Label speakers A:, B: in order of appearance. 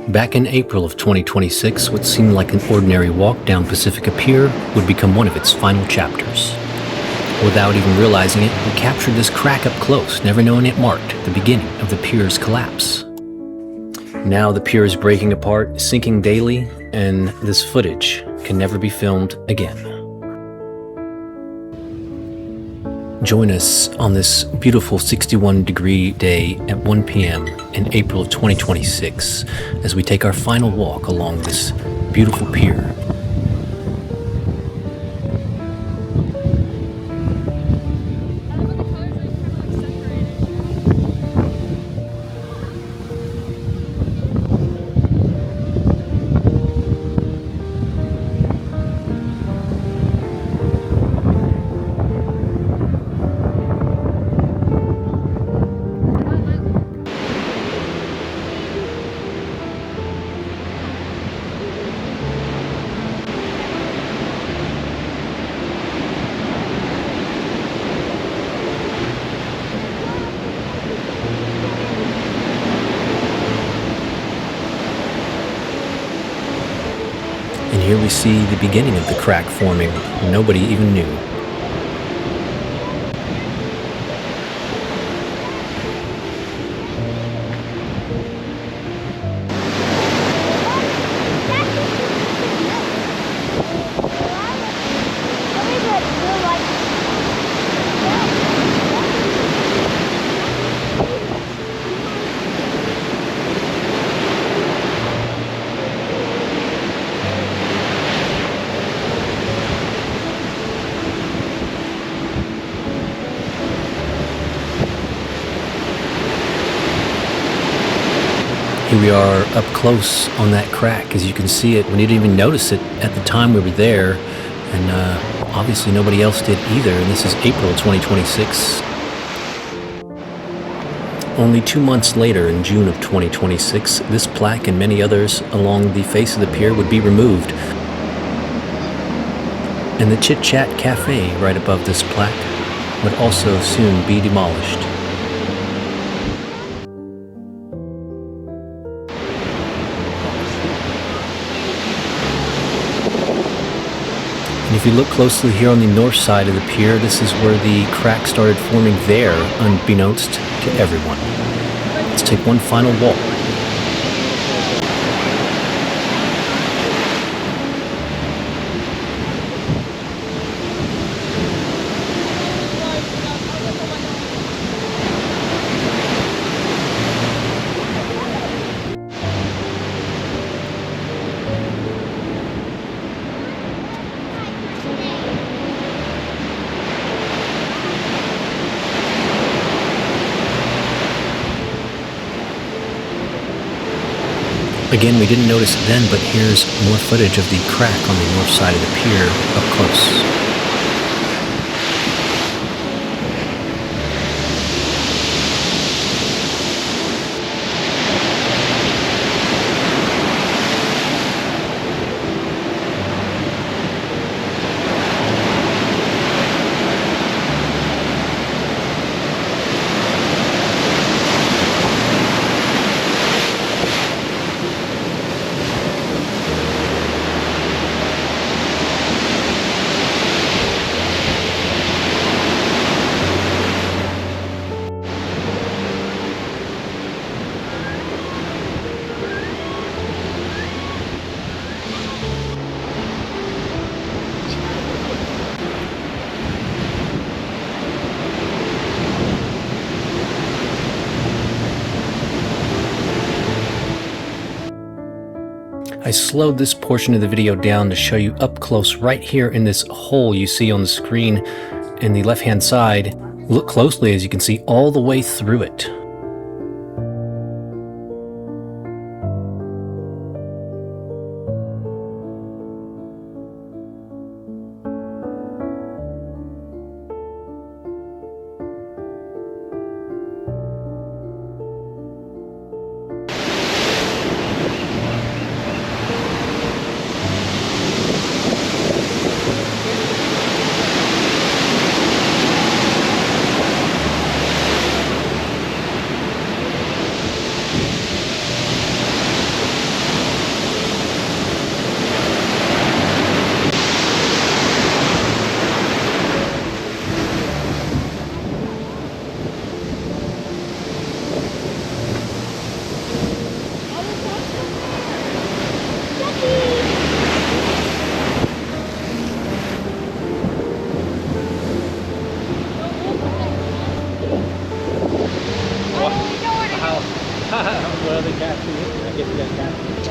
A: Back in April of 2026, what seemed like an ordinary walk down Pacifica Pier would become one of its final chapters. Without even realizing it, we captured this crack up close, never knowing it marked the beginning of the pier's collapse. Now the pier is breaking apart, sinking daily, and this footage can never be filmed again. Join us on this beautiful 61-degree day at 1 p.m. in April of 2026 as we take our final walk along this beautiful pier. And here we see the beginning of the crack forming. Nobody even knew. Here we are up close on that crack. As you can see it, we didn't even notice it at the time we were there, and obviously nobody else did either, and this is April 2026. Only 2 months later, in June of 2026, this plaque and many others along the face of the pier would be removed, and the Chit Chat Cafe right above this plaque would also soon be demolished. And if you look closely here on the north side of the pier, this is where the crack started forming there, unbeknownst to everyone. Let's take one final walk. Again, we didn't notice it then, but here's more footage of the crack on the north side of the pier up close. I slowed this portion of the video down to show you up close right here in this hole you see on the screen in the left-hand side. Look closely as you can see all the way through it.
B: Well, they captured it. I guess you got captured.